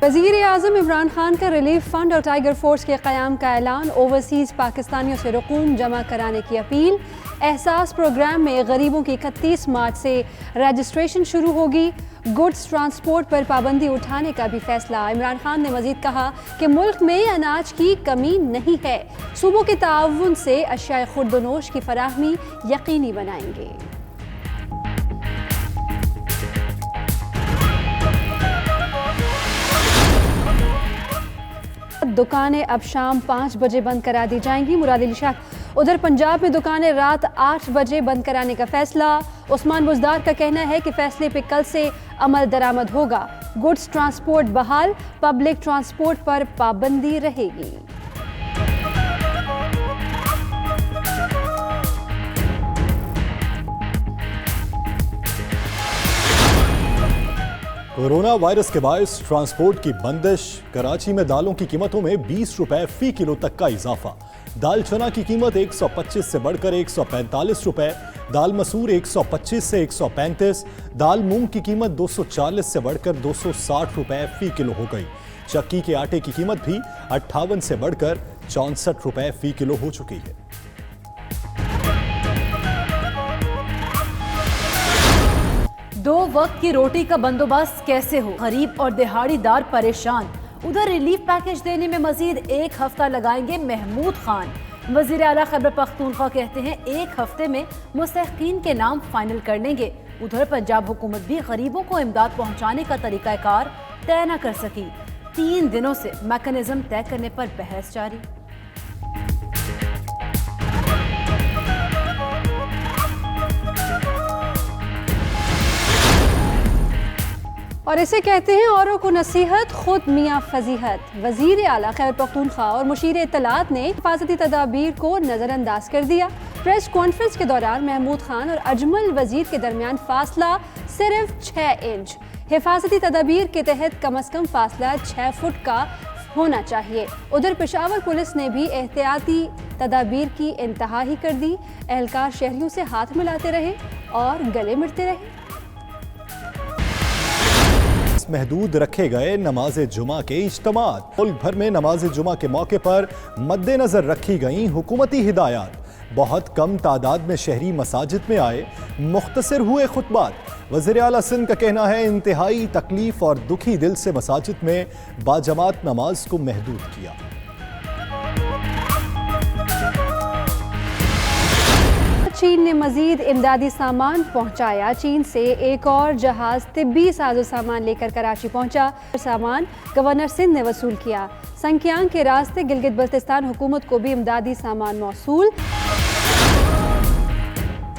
वज़ीर आज़म इमरान खान का relief fund और टाइगर फोर्स के क़याम का ऐलान, ओवरसीज़ पाकिस्तानियों से रकूम जमा कराने की अपील। एहसास प्रोग्राम में गरीबों की 31 मार्च से रजिस्ट्रेशन शुरू होगी। गुड्स ट्रांसपोर्ट पर पाबंदी उठाने का भी फैसला। इमरान खान ने मज़ीद कहा कि मुल्क में अनाज की कमी नहीं है, सूबों के ताउन से अशियाए खुर्दनोश की फराहमी यकीनी बनाएंगे। दुकानें अब शाम 5 बजे बंद करा दी जाएंगी। मुराद अली शाह। उधर पंजाब में दुकानें रात 8 बजे बंद कराने का फैसला। उस्मान बुज़दार का कहना है कि फैसले पे कल से अमल दरामद होगा। गुड्स ट्रांसपोर्ट बहाल, पब्लिक ट्रांसपोर्ट पर पाबंदी रहेगी। कोरोना वायरस के बायस ट्रांसपोर्ट की बंदिश। कराची में दालों की कीमतों में 20 रुपए फी किलो तक का इजाफा। दाल चना की कीमत 125 से बढ़कर 145 रुपए, दाल मसूर 125 से 135, दाल मूंग की कीमत 240 से बढ़कर 260 रुपए फी किलो हो गई। चक्की के आटे की कीमत भी 58 से बढ़कर 64 रुपए फी किलो हो चुकी है। दो वक्त की रोटी का बंदोबस्त कैसे हो, गरीब और दिहाड़ीदार परेशान। उधर रिलीफ पैकेज देने में मजीद 1 हफ्ता लगाएंगे महमूद खान। वजीर आला खैबर पख्तूनख्वा कहते हैं 1 हफ्ते में मुस्तहिकीन के नाम फाइनल कर लेंगे। उधर पंजाब हुकूमत भी गरीबों को इमदाद पहुंचाने का तरीकाकार तय न कर सकी। 3 दिनों से मैकेनिज्म तय करने पर बहस जारी। और इसे कहते हैं औरों को नसीहत, खुद मियाँ फजीहत। वज़ीर आला खैबर पख्तूनख्वा और मुशीर इत्तलात ने हिफाजती तदाबीर को नज़रअंदाज कर दिया। प्रेस कॉन्फ्रेंस के दौरान महमूद खान और अजमल वजीर के दरमियान फासला सिर्फ 6 इंच। हिफाजती तदाबीर के तहत कम अज़ कम फासला 6 फुट का होना चाहिए। उधर पेशावर पुलिस ने भी एहतियाती तदाबीर की इंतहा ही कर दी। एहलकार शहरियों से हाथ मिलाते रहे और गले मिलते रहे। महदूद रखे गए नमाज जुमा के इज्तिमात। मुल्क भर में नमाज जुमा के मौके पर मद्देनजर रखी गई हुकूमती हिदायत। बहुत कम तादाद में शहरी मसाजिद में आए, मुख्तसर हुए खुतबात। वज़ीर आला सिंध का कहना है इंतहाई तकलीफ और दुखी दिल से मसाजिद में बाजमात नमाज को महदूद किया। चीन ने मजीद इमदादी सामान पहुंचाया। चीन से एक और जहाज तिब्बी साजो सामान लेकर कराची पहुंचा। सामान गवर्नर सिंध ने वसूल किया। संख्यांग के रास्ते गिलगित बल्तिस्तान हुकूमत को भी इमदादी सामान मौसूल।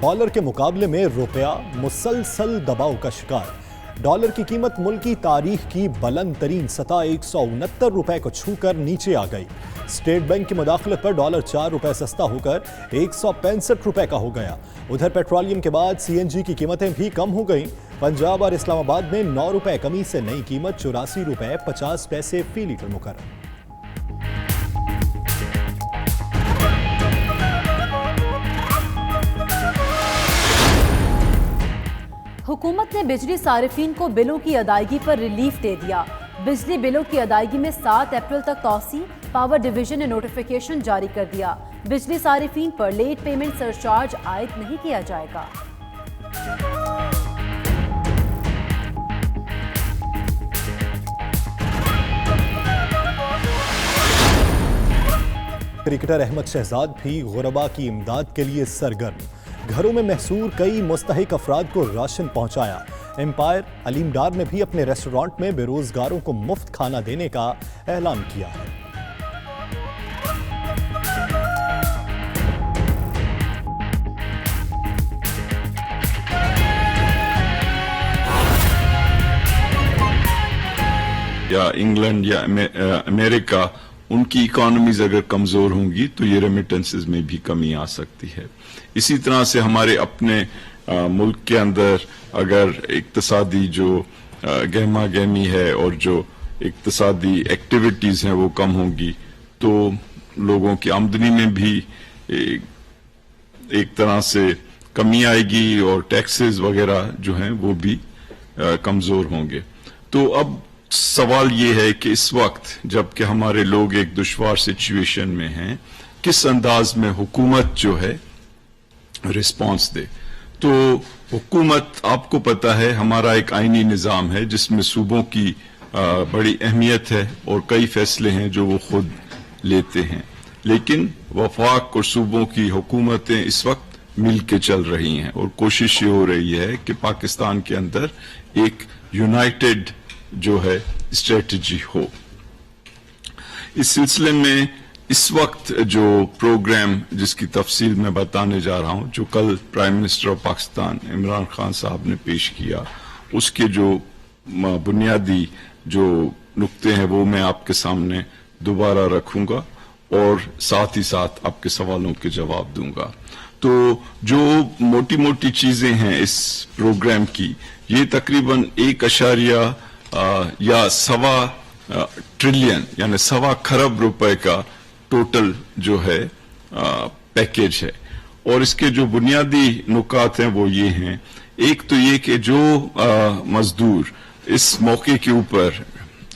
डॉलर के मुकाबले में रुपया मुसलसल दबाव का शिकार। डॉलर की कीमत मुल्की तारीख की बुलंद तरीन सतह 169 रुपए को छूकर नीचे आ गई। स्टेट बैंक की मुदाखलत पर डॉलर 4 रुपए सस्ता होकर 165 रुपए का हो गया। उधर पेट्रोलियम के बाद CNG की कीमतें भी कम हो गईं। पंजाब और इस्लामाबाद में 9 रुपए कमी से नई कीमत 84 रुपए 50 पैसे फी लीटर मुकर्रर। हुकूमत ने बिजली सारिफीन को बिलों की अदायगी पर रिलीफ दे दिया। बिजली बिलों की अदायगी में 7 अप्रैल तक तौसी। पावर डिवीजन ने नोटिफिकेशन जारी कर दिया। बिजली सारिफीन पर लेट पेमेंट सरचार्ज आयद नहीं किया जाएगा। क्रिकेटर अहमद शहजाद भी गुरबा की इमदाद के लिए सरगर्म। घरों में महसूर कई मुस्तहिक अफराद को राशन पहुंचाया। एम्पायर अलीम डार ने भी अपने रेस्टोरेंट में बेरोजगारों को मुफ्त खाना देने का ऐलान किया है। या इंग्लैंड या अमेरिका, उनकी इकोनॉमीज अगर कमजोर होंगी तो ये रेमिटेंसेस में भी कमी आ सकती है। इसी तरह से हमारे अपने मुल्क के अंदर अगर इक्तसादी जो गहमा गहमी है और जो इक्तसादी एक्टिविटीज हैं वो कम होंगी तो लोगों की आमदनी में भी एक तरह से कमी आएगी और टैक्सेस वगैरह जो हैं वो भी कमजोर होंगे। तो अब सवाल ये है कि इस वक्त जबकि हमारे लोग एक दुश्वार सिचुएशन में हैं, किस अंदाज में हुकूमत जो है रिस्पांस दे। तो हुकूमत, आपको पता है हमारा एक आईनी निज़ाम है जिसमें सूबों की बड़ी अहमियत है और कई फैसले हैं जो वो खुद लेते हैं, लेकिन वफाक और सूबों की हुकूमतें इस वक्त मिल के चल रही हैं और कोशिश ये हो रही है कि पाकिस्तान के अंदर एक यूनाइटेड जो है स्ट्रेटजी हो। इस सिलसिले में इस वक्त जो प्रोग्राम जिसकी तफसील मैं बताने जा रहा हूं, जो कल prime minister of Pakistan Imran Khan साहब ने पेश किया, उसके जो बुनियादी जो नुक्ते हैं वो मैं आपके सामने दोबारा रखूंगा और साथ ही साथ आपके सवालों के जवाब दूंगा। तो जो मोटी मोटी चीजें हैं इस प्रोग्राम की, ये तकरीबन 1 या सवा ट्रिलियन यानी सवा खरब रुपए का टोटल जो है पैकेज है। और इसके जो बुनियादी नुकात हैं वो ये हैं। एक तो ये कि जो मजदूर इस मौके के ऊपर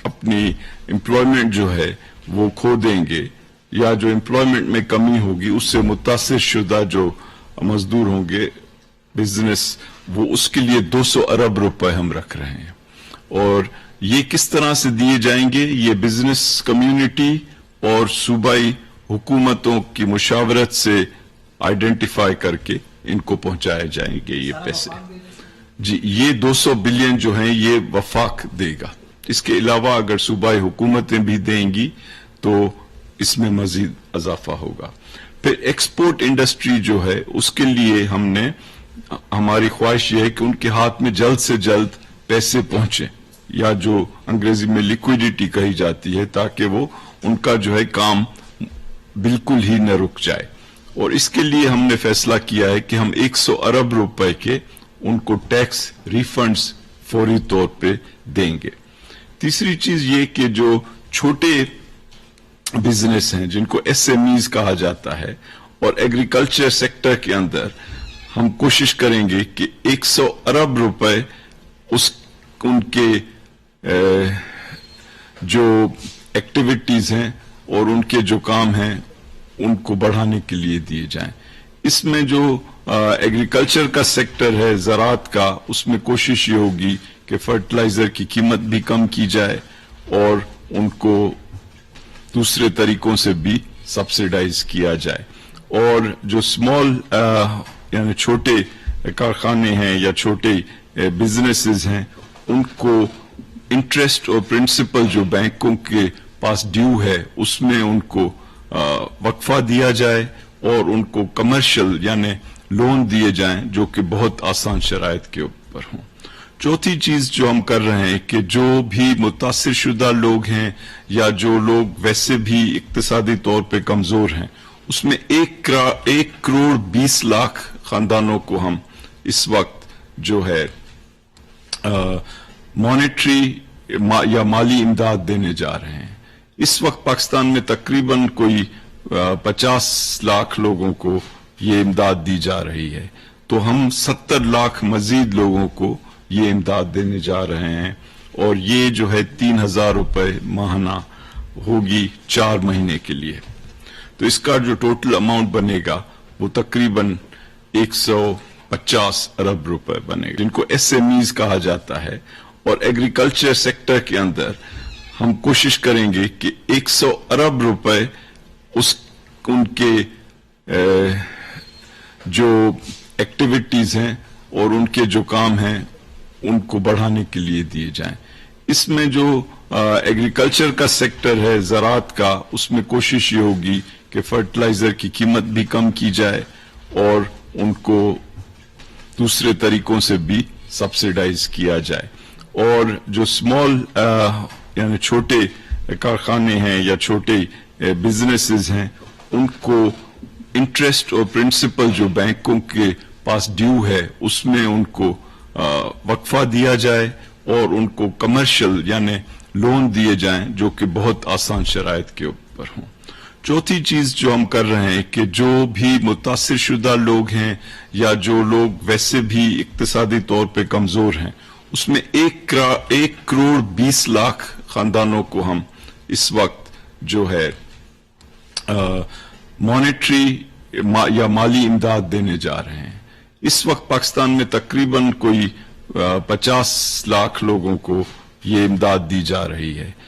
अपनी एम्प्लॉयमेंट जो है वो खो देंगे या जो एम्प्लॉयमेंट में कमी होगी, उससे मुतासिर शुदा जो मजदूर होंगे बिजनेस, वो उसके लिए 200 अरब रुपए हम रख रहे हैं। और ये किस तरह से दिए जाएंगे, ये बिजनेस कम्युनिटी और सूबाई हुकूमतों की मुशावरत से आइडेंटिफाई करके इनको पहुंचाए जाएंगे ये पैसे। जी, ये 200 बिलियन जो हैं ये वफाक देगा। इसके अलावा अगर सूबाई हुकूमतें भी देंगी तो इसमें मजीद इजाफा होगा। फिर एक्सपोर्ट इंडस्ट्री जो है उसके लिए हमारी ख्वाहिश ये है कि उनके हाथ में जल्द से जल्द पैसे पहुंचे, या जो अंग्रेजी में लिक्विडिटी कही जाती है, ताकि वो उनका जो है काम बिल्कुल ही न रुक जाए। और इसके लिए हमने फैसला किया है कि हम 100 अरब रुपए के उनको टैक्स रिफंड्स फौरी तौर पे देंगे। तीसरी चीज ये कि जो छोटे बिजनेस हैं जिनको एसएमईज कहा जाता है, और एग्रीकल्चर सेक्टर के अंदर हम कोशिश करेंगे कि 100 अरब रुपए उनके जो एक्टिविटीज हैं और उनके जो काम हैं उनको बढ़ाने के लिए दिए जाएं। इसमें जो एग्रीकल्चर का सेक्टर है, ज़राअत का, उसमें कोशिश ये होगी कि फर्टिलाइजर की कीमत भी कम की जाए और उनको दूसरे तरीकों से भी सब्सिडाइज किया जाए। और जो स्मॉल यानी छोटे कारखाने हैं या छोटे बिजनेसेस हैं, उनको इंटरेस्ट और प्रिंसिपल जो बैंकों के पास ड्यू है उसमें उनको वक्फा दिया जाए और उनको कमर्शियल यानी लोन दिए जाएं जो कि बहुत आसान शराइत के ऊपर हों। चौथी चीज जो हम कर रहे हैं कि जो भी मुतासिर शुदा लोग हैं या जो लोग वैसे भी इक्तिसादी तौर पे कमजोर हैं, उसमें 1 करोड़ 20 लाख खानदानों को हम इस वक्त जो है मॉनेटरी या माली इमदाद देने जा रहे हैं। इस वक्त पाकिस्तान में तकरीबन कोई 50 लाख लोगों को ये इमदाद दी जा रही है, तो हम 70 लाख मजीद लोगों को ये इमदाद देने जा रहे हैं। और ये जो है 3000 रुपए माहाना होगी 4 महीने के लिए। तो इसका जो टोटल अमाउंट बनेगा वो तकरीबन 150 अरब रुपए बनेगा, जिनको एसएमईज कहा जाता है। और एग्रीकल्चर सेक्टर के अंदर हम कोशिश करेंगे कि 100 अरब रुपए उनके जो एक्टिविटीज हैं और उनके जो काम हैं उनको बढ़ाने के लिए दिए जाएं। इसमें जो एग्रीकल्चर का सेक्टर है, ज़राअत का, उसमें कोशिश ये होगी कि फर्टिलाइजर की कीमत भी कम की जाए और उनको दूसरे तरीकों से भी सब्सिडाइज किया जाए। और जो स्मॉल यानी छोटे कारखाने हैं या छोटे बिजनेसेस हैं, उनको इंटरेस्ट और प्रिंसिपल जो बैंकों के पास ड्यू है उसमें उनको वक्फा दिया जाए और उनको कमर्शियल यानी लोन दिए जाएं जो कि बहुत आसान शराइत के ऊपर हों। चौथी चीज जो हम कर रहे हैं कि जो भी मुतासिर शुदा लोग हैं या जो लोग वैसे भी इक्तिसादी तौर पे कमजोर हैं, اس میں 1,20,00,000 خاندانوں کو ہم اس وقت جو ہے مانیٹری یا مالی امداد دینے جا رہے ہیں. اس وقت پاکستان میں تقریباً کوئی 50 لاکھ لوگوں کو یہ امداد دی جا رہی ہے.